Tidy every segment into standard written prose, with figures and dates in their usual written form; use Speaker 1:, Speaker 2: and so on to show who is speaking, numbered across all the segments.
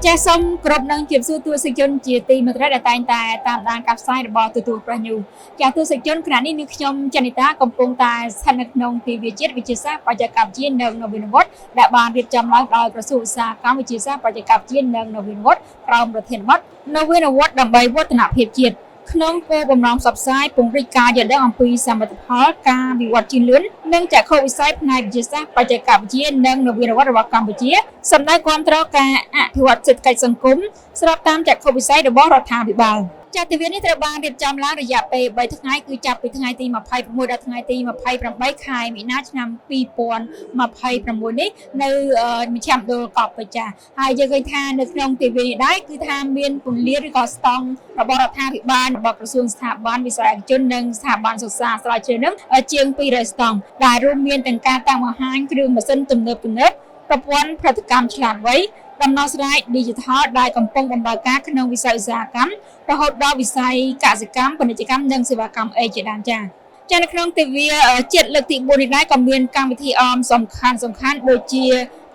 Speaker 1: ចាសសូមគោរពនឹងជាសួរទស្សនិកជនជាទីមេត្រីដែលតែងតែតាមដានការផ្សាយរបស់ទូទួលប្រញូចាសទស្សនិកជនខណៈនេះខ្ញុំចនិតាកំពុងតែស្ថិតនៅក្នុងទីវិជាតិវិទ្យាសាស្ត្របច្ចេកវិទ្យានិងនវានុវត្តន៍ដែលបានរៀបចំឡើងដោយក្រសួងឧស្សាហកម្មវិទ្យាសាស្ត្របច្ចេកវិទ្យានិងនវានុវត្តន៍ក្រោមប្រធានបទនវានុវត្តន៍ដើម្បីវឌ្ឍនភាពជាតិក្នុងគោលបំណងផ្សព្វផ្សាយពង្រីកការយល់ដឹងអំពីសមិទ្ធផលការវិវត្តជឿនលឿននិងចក្ខុវិស័យផ្នែកវិទ្យាសាស្ត្របច្ចេកវិទ្យានិងនវានុវត្តន៍របស់កម្ពុជាសម្ដៅគាំទ្រការអភិវឌ្ឍសេដ្ឋកិច្ចសង្គមស្របតាមចក្ខុវិស័យរបស់រដ្ឋាភិបាលចាត់ទិវានេះត្រូវបានរៀបចំឡើងរយៈពេល3ថ្ងៃគឺចាប់ពីថ្ងៃទី26ដល់ថ្ងៃទី28ខែមីនាឆ្នាំ2026នេះនៅមជ្ឈមណ្ឌលកោះពេជ្រហើយយើងឃើញថានៅក្នុងទិវានេះដែរគឺថាមានពន្លាឬក៏ស្តង់របស់រដ្ឋាភិបាលរបស់ក្រសួងស្ថាប័នវិស័យឯកជននិងស្ថាប័នសិក្សាស្រាវជ្រាវនឹងជាង200ស្តង់ដែលរួមមានទាំងការតាំងបង្ហាញគ្រឿងម៉ាស៊ីនទំនើបប្រព័ន្ធផលិតកម្មឆ្លាតវៃដំណោះស្រាយ Digital ដែលកំពុងបម្រើការក្នុងវិស័យឧស្សាហកម្មរហូតដល់វិស័យកសិកម្មពាណិជ្ជកម្មនិងសេវាកម្មជាដើមចា៎នៅក្នុងទិវាជាតិលើកទី4នេះដែរក៏មានកម្មវិធីអមសំខាន់ដូចជា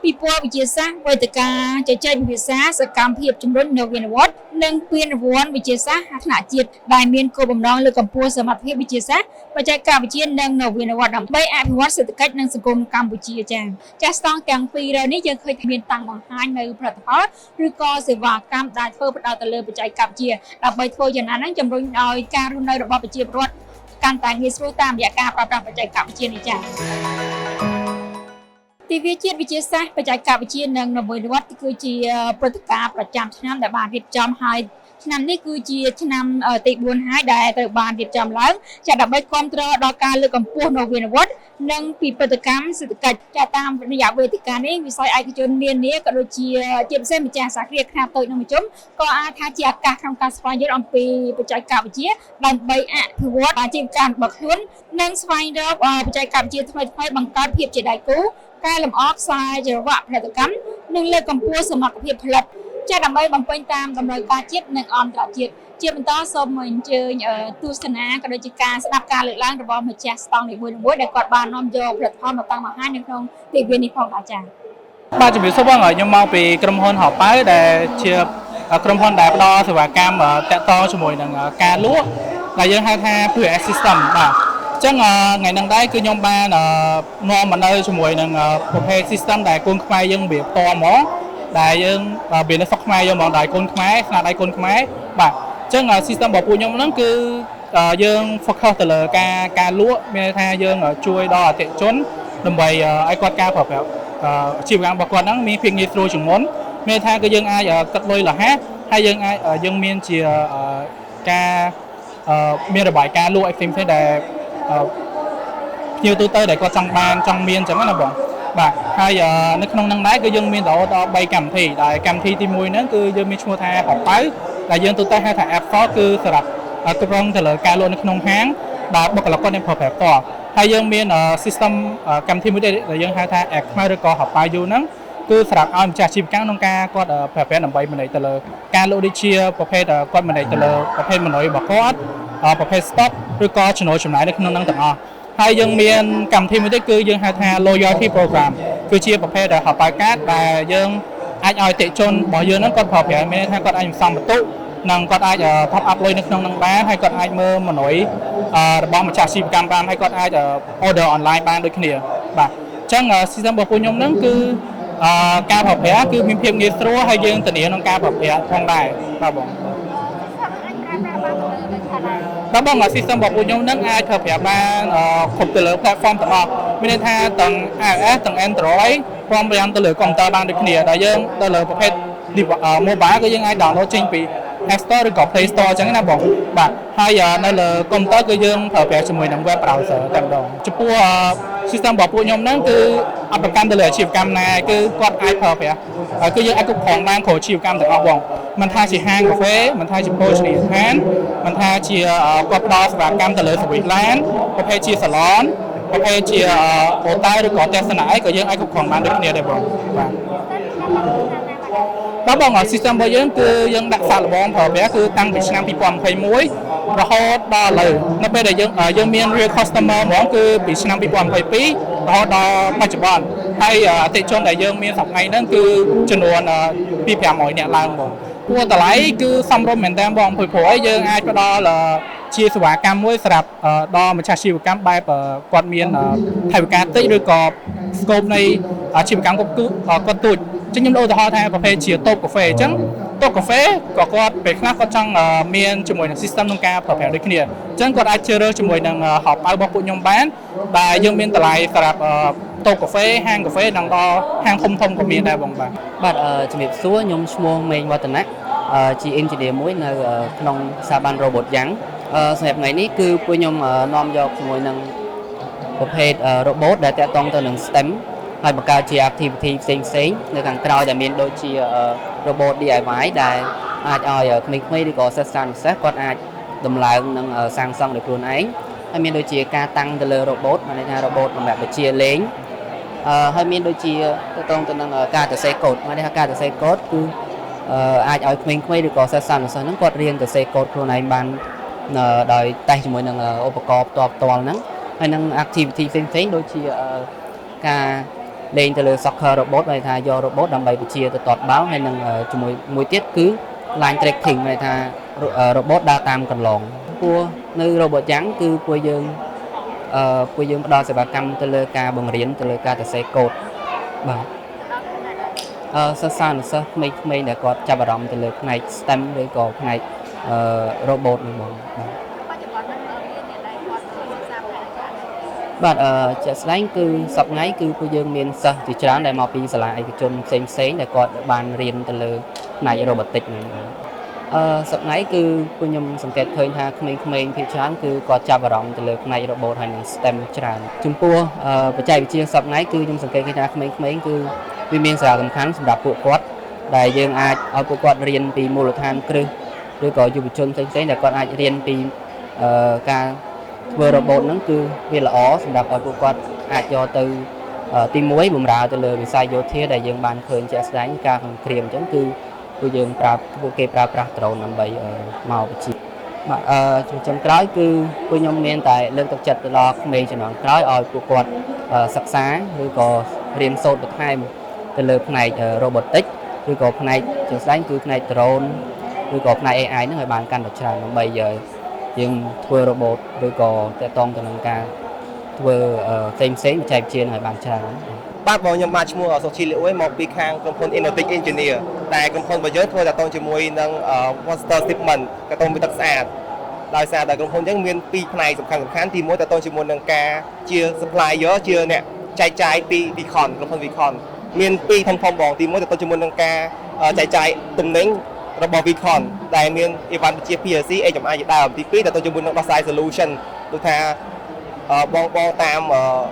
Speaker 1: ពិព័រណ៍វិទ្យាសាស្ត្រវេទិកាជជែកវិភាសាសកម្មភាពជំរុញនវានុវត្តន៍និងពានរង្វាន់វិទ្យាសាស្ត្រថ្នាក់ជាតិដែលមានគោលបំណងលើកកម្ពស់សមត្ថភាពវិទ្យាសាស្ត្របច្ចេកវិទ្យានិងនវានុវត្តន៍ដើម្បីអភិវឌ្ឍសេដ្ឋកិច្ចនិងសង្គមកម្ពុជាចា៎ស្តង់ទាំងពីរនេះយើងឃើញមានតាំងបង្ហាញនៅផលិតផលឬក៏សេវាកម្មដែលធ្វើផ្ដោតទៅលើបច្ចេកវិទ្យាដើម្បីធ្វើយ៉ាងណានឹងជំរុញឲ្យការរស់នៅរបស់ប្រជាពលរដ្ឋកាន់តែងាយស្រួលតាមរយៈការប្រើប្រាស់បច្ចេកវិទ្យានេះចា៎ទិវាជាតិវិទ្យាសាស្ត្របច្ចេកវិទ្យានិងនវានុវត្តន៍គឺជាព្រឹត្តិការណ៍ប្រចាំឆ្នាំដែលបានរៀបចំហើយឆ្នាំនេះគឺជាឆ្នាំទី4ហើយដែលត្រូវបានរៀបចំឡើងចាដើម្បីគាំទ្រដល់ការលើកកម្ពស់នវានុវត្តន៍និងពិពិធកម្មសេដ្ឋកិច្ចចាតាមរយៈវេទិកានេះវិស័យឯកជននានាក៏ដូចជាពិសេសម្ចាស់សហគ្រាសខ្នាតតូចនិងមធ្យមក៏អាចថាជាឱកាសក្នុងការស្វែងយល់អំពីបច្ចេកវិទ្យាដើម្បីអភិវឌ្ឍអាជីវកម្មរបស់ខ្លួននិងស្វែងរកបច្ចេកវិទ្យាថ្មីៗបង្កើតភាពជាដៃគូកែលម្អខ្សែចង្វាក់ផលិតកម្មនិងលើកកម្ពស់សមត្ថភាពផលិតដើម្បីបំពេញតាមតម្រូវការជាតិនិងអន្តរជាតិជាបន្តសូមអញ្ជើញទស្សនាក៏ដូចជាការស្ដាប់ការលើកឡើងរបស់ម្ចាស់ស្តង់នីមួយៗដែលគាត់បាននាំយកផលិតផលមកតាំងបង្ហាញនៅក្នុងទិវានេះផងដែរចា៎
Speaker 2: បាទជំរាបសួរបងខ្ញុំមកពីក្រុមហ៊ុនហោប៉ៅដែលជាក្រុមហ៊ុនដែលផ្ដល់សេវាកម្មតាក់ទងជាមួយនឹងការលក់ដែលយើងហៅថា POS System បាទអញ្ចឹងថ្ងៃហ្នឹងដែរគឺខ្ញុំបាននាំមកនៅជាមួយនឹងប្រភេទ system ដែលកូនខ្មែរយើងវាផ្ទាល់ហ្មងដែលយើងវានៅស្រុកខ្មែរយើងហ្មងដែលកូនខ្មែរស្នាដៃកូនខ្មែរបាទអញ្ចឹង system របស់ពួកខ្ញុំហ្នឹងគឺយើង focus ទៅលើការលក់មានន័យថាយើងជួយដល់អតិថិជនដើម្បីឲ្យគាត់ការប្រើប្រាស់អាជីវកម្មរបស់គាត់ហ្នឹងមានភាពងាយស្រួលជាងមុនមានន័យថាគឺយើងអាចកាត់លុយរហ័សហើយយើងមានជាការមានរបាយការណ៍លក់ឲ្យផ្សេងៗដែលភ្ញៀវទូទៅដែលគាត់ចង់មានអញ្ចឹងណាបងបាទហើយនៅក្នុងហ្នឹងដែរគឺយើងមានរហូតដល់3កម្មវិធីដែលកម្មវិធីទី1ហ្នឹងគឺយើងមានឈ្មោះថាហោប៉ៅដែលយើងទូទៅហៅថា App Store គឺសម្រាប់គ្រប់គ្រងទៅលើការលក់នៅក្នុងហាងដែលបុគ្គលិកគាត់នឹងប្រើប្រាស់ផ្ទាល់ហើយយើងមាន system កម្មវិធីមួយទៀតដែលយើងហៅថា App ខ្មៅឬក៏ហោប៉ៅយូហ្នឹងគឺសម្រាប់ឲ្យម្ចាស់អាជីវកម្មក្នុងការគាត់ប្រើប្រាស់ដើម្បីmanageទៅលើការលក់ដូចជាប្រភេទគាត់manageទៅលើប្រភេទម៉ឺនុយរបស់គាត់ប្រភេទ stock ឬក៏ចំណូលចំណាយនៅក្នុងហ្នឹងទាំងអស់ហើយយើងមានកម្មវិធីមួយទៀតគឺយើងហៅថា loyalty program គឺជាប្រភេទហោប៉ៅកាតដែលយើងអាចឲ្យអតិថិជនរបស់យើងហ្នឹងគាត់ប្រើប្រាស់មានថាគាត់អាចសន្សំបន្ទុកនិងគាត់អាច top up លុយនៅក្នុងហ្នឹងបានហើយគាត់អាចមើលម៉ឺនុយរបស់ម្ចាស់អាជីវកម្មបានហើយគាត់អាច order online បានដូចគ្នាបាទអញ្ចឹង system របស់ពួកខ្ញុំហ្នឹងគឺការប្រើប្រាស់គឺមានភាពងាយស្រួលហើយយើងធានាក្នុងការប្រើប្រាស់ផងដែរបាទបងបាទបង system របស់ពួកខ្ញុំហ្នឹងអាចប្រើប្រាស់បានគ្រប់ទៅលើ platform ទាំងអស់មានន័យថាទាំង iOS ទាំង Android ព្រមទាំងទៅលើកុំព្យូទ័របានដូចគ្នាដែលយើងទៅលើប្រភេទ mobile គឺយើងអាច download ចេញពី App Store ឬក៏ Play Store អញ្ចឹងណាបងបាទហើយនៅលើកុំព្យូទ័រគឺយើងប្រើប្រាស់ជាមួយនឹង web browser តែម្ដងចំពោះ system របស់ពួកខ្ញុំហ្នឹងគឺអបកម្មទៅលើអាជីវកម្មណាគឺគាត់អាចប្រើប្រាស់គឺយើងអាចគ្រប់គ្រងបានគ្រប់អាជីវកម្មទាំងអស់បងមិនថាជាហាងកាហ្វេមិនថាជាភោជនីយដ្ឋានមិនថាជាគាត់ផ្ដល់សេវាកម្មទៅលើ service line ប្រភេទជា salon ប្រភេទជា hotel ឬក៏ទស្សនៈអីក៏យើងអាចគ្រប់គ្រងបានដូចគ្នាដែរបងបាទបង system របស់យើងគឺយើងដាក់សាកល្បងប្រើប្រាស់គឺតាំងពីឆ្នាំ2021រហូតដល់ឥឡូវនៅពេលដែលយើងមាន real customer ហ្មងគឺពីឆ្នាំ2022រហូតដល់បច្ចុប្បន្នហ ហើយអតិជនដែលយើងមានសប្តាហ៍ហ្នឹងគឺចំនួនពី500នាក់ឡើងបងព្រោះតម្លៃគឺសមរម្យមែនតើបងព្រោះយើងអាចផ្ដល់ជាសេវាកម្មមួយសម្រាប់ដល់ម្ចាស់អាជីវកម្មបែបគាត់មានថវិកាតិចឬក៏ scope នៃអាជីវកម្មគាត់ទូចអញ្ចឹងខ្ញុំឧទាហរណ៍ថាប្រភេទជាតូបកាហ្វេអញ្ចឹងតូបកាហ្វេក៏គាត់ពេលខ្លះគាត់ចង់មានជាមួយនឹង system ក្នុងការប្រើប្រាស់ដូចគ្នាអញ្ចឹងគាត់អាចជ្រើសរើសជាមួយនឹងហោប៉ៅរបស់ពួកខ្ញុំបានដែលយើងមានតម្លៃសម្រាប់តូបកាហ្វេហាងកាហ្វេនិងដល់ហាងធំក៏មានដែរបងបាទ
Speaker 3: ជំរាបសួរខ្ញុំឈ្មោះមេងវឌ្ឍនៈជា engineer មួយនៅក្នុងស្ថាប័ន Robot Yang សម្រាប់ថ្ងៃនេះគឺពួកខ្ញុំនាំយកជាមួយនឹងប្រភេទ robot ដែលតាក់ទងទៅនឹង STEM ហើយបង្កើតជា activity ផ្សេងៗនៅខាងក្រោយដែលមានដូចជា robot DIY ដែលអាចឲ្យក្មេងៗឬក៏សិស្សនិស្សិតគាត់អាចដំឡើងនិងសាងសង់ដោយខ្លួនឯងហើយមានដូចជាការតាំងទៅលើ robot មានន័យថា robot សម្រាប់បញ្ជាលេងហើយមានដូចជាតាក់ទងទៅនឹងការសរសេរកូដមានន័យថាការសរសេរកូដគឺអាចឲ្យក្មេងៗឬក៏សិស្សនិស្សិតហ្នឹងគាត់រៀនសរសេរកូដខ្លួនឯងបានដោយតេស្តជាមួយនឹងឧបករណ៍ផ្ទាល់ហ្នឹងហើយនឹង activity ផ្សេងៗដូចជាការលេងទៅលើ soccer robot មានន័យថាយក robot ដើម្បីបញ្ជាទៅទាត់បាល់ហើយនឹងជាមួយមួយទៀតគឺ line tracking មានន័យថា robot ដើរតាមកន្លងព្រោះនៅ robot Yang គឺពួកយើងផ្ដល់សេវាកម្មទៅលើការបង្រៀនទៅលើការសរសេរកូដបាទសិស្សនិស្សិតក្មេងៗដែលគាត់ចាប់អារម្មណ៍ទៅលើផ្នែក STEM ឬក៏ផ្នែកrobot ហ្នឹងបងបាទជាក់ស្ដែងគឺសប្តាហ៍ថ្ងៃគឺពួកយើងមានសិស្សជាច្រើនដែលមកពីសាលាឯកជនផ្សេងៗដែលគាត់បានរៀនទៅលើផ្នែក robotics ហ្នឹងសប្តាហ៍ថ្ងៃគឺពួកខ្ញុំសង្កេតឃើញថាក្មេងៗភាគច្រើនគឺគាត់ចាប់អារម្មណ៍ទៅលើផ្នែក robot ហើយនិង STEM ច្រើនចំពោះបច្ចេកវិទ្យាសប្តាហ៍ថ្ងៃគឺខ្ញុំសង្កេតឃើញថាក្មេងៗគឺវាមានសារៈសំខាន់សម្រាប់ពួកគាត់ដែលយើងអាចឲ្យពួកគាត់រៀនពីមូលដ្ឋានគ្រឹះឬក៏យុវជនផ្សេងៗដែលគាត់អាចរៀនពីការធ្វើ robot ហ្នឹងគឺវាល្អសម្រាប់ឲ្យពួកគាត់អាចយកទៅទី1បម្រើទៅលើវិស័យយោធាដែលយើងបានឃើញជាក់ស្ដែងការសង្គ្រាមអញ្ចឹងគឺពួកយើងពួកគេប្រើប្រាស់ drone ដើម្បីមកបញ្ជាបាទចុងក្រោយគឺពួកខ្ញុំមានតែលើកទឹកចិត្តទៅដល់ក្មេងជំនាន់ក្រោយឲ្យពួកគាត់សិក្សាឬក៏រៀនសូត្របន្ថែមទៅលើផ្នែក robotics ឬក៏ផ្នែកជាក់ស្ដែងគឺផ្នែក drone ឬក៏ផ្នែក AI ហ្នឹងឲ្យបានកាន់តែច្រើនដើម្បីយើងធ្វើ robot ឬក៏តាក់ទងទៅនឹងការធ្វើផ្សេងបច្ចេកវិទ្យាឲ្យបានច្រើន
Speaker 4: បាទបងខ្ញុំបាទឈ្មោះសុជីលអ៊ុយមកពីខាងក្រុមហ៊ុន Innotic Engineer ដែលក្រុមហ៊ុនរបស់យើងធ្វើតាក់ទងជាមួយនឹង water treatment តាក់ទងពីទឹកស្អាតដោយសារតែក្រុមហ៊ុនយើងមាន2ផ្នែកសំខាន់ទី1តាក់ទងជាមួយនឹងការជា supplier ជាអ្នកចែកចាយពី Vicon ក្រុមហ៊ុន Vicon មាន2ធំបងទី1តាក់ទងជាមួយនឹងការចែកចាយទំនិញរបស់ Vicon ដែលមានអីវ៉ាន់ជា PLC HMI ជាដើមទី2តាក់ទងជាមួយនឹងដោះស្រាយ solution ដូចថាបងតាម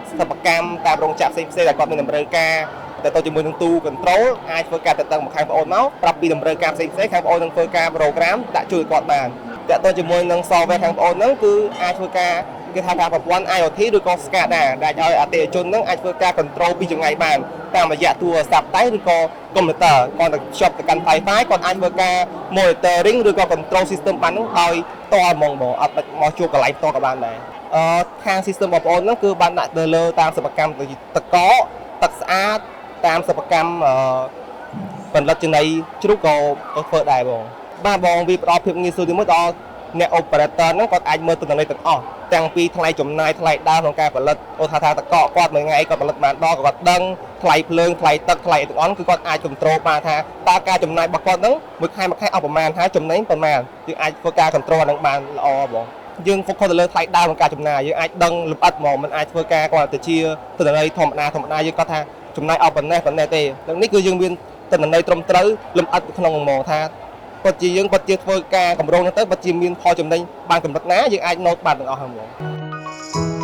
Speaker 4: ស្ថាបកម្មតាមរោងចក្រផ្សេងដែលគាត់មានតម្រូវការទៅជាមួយនឹងទូ control អាចធ្វើការតាក់ទងមកខាងបងអូនមកប្រាប់ពីតម្រូវការផ្សេងខាងបងអូននឹងធ្វើការ program ដាក់ជួយគាត់បានតាក់ទងជាមួយនឹង software ខាងបងអូនហ្នឹងគឺអាចធ្វើការគេថាប្រព័ន្ធ IoT ឬក៏ SCADA ដែលឲ្យអតិថិជនហ្នឹងអាចធ្វើការ control ពីចម្ងាយបានតាមរយៈទូរស័ព្ទដៃឬក៏ computer គាត់ទៅភ្ជាប់ទៅកាន់ Wi-Fi គាត់អាចធ្វើការ monitoring ឬក៏ control system បានហ្នឹងដោយតអហ្មងបងអត់មកជួបកន្លែងផ្ទាល់ក៏បានដែរខាង system បងប្អូនហ្នឹងគឺបានដាក់ទៅលើតាមសិប្បកម្មទឹកកកទឹកស្អាតតាមសិប្បកម្មផលិតចំណីជ្រូកក៏ធ្វើដែរបងបាទបងវាផ្ដល់ភាពងាយស្រួលទីមួយដល់អ្នក operator ហ្នឹងគាត់អាចមើលទិន្នន័យទាំងអស់ទាំងពីថ្លៃចំណាយថ្លៃដើមក្នុងការផលិតឧទាហរណ៍ថាទឹកកកគាត់មួយថ្ងៃគាត់ផលិតបានដល់គាត់ដឹងថ្លៃភ្លើងថ្លៃទឹកថ្លៃទាំងអស់គឺគាត់អាចគ្រប់គ្រងបានថាតើការចំណាយរបស់គាត់ហ្នឹងមួយខែអស់ប្រមាណថាចំណេញប្រមាណយើងអាចធ្វើការគ្រប់គ្រងហ្នឹងបានល្អបងយើងហ្វុកទៅលើថ្លៃដើមក្នុងការចំណាយយើងអាចដឹងលម្អិតមកមិនអាចធ្វើការគាត់ទៅជាទិន្នន័យធម្មតាយើងគាត់ថាចំណាយអស់ប៉ុណ្ណេះទេនេះគឺយើងមានទិន្នន័យត្រឹមត្រូវលម្អិតក្នុងហ្មងថាគាត់ជាយើងគាត់ជាធ្វើការកម្រងហ្នឹងទៅគាត់ជាមានផលចំណេញបានកម្រិតណាយើងអាចណូតបានទាំងអស់ហ្នឹងហ្មង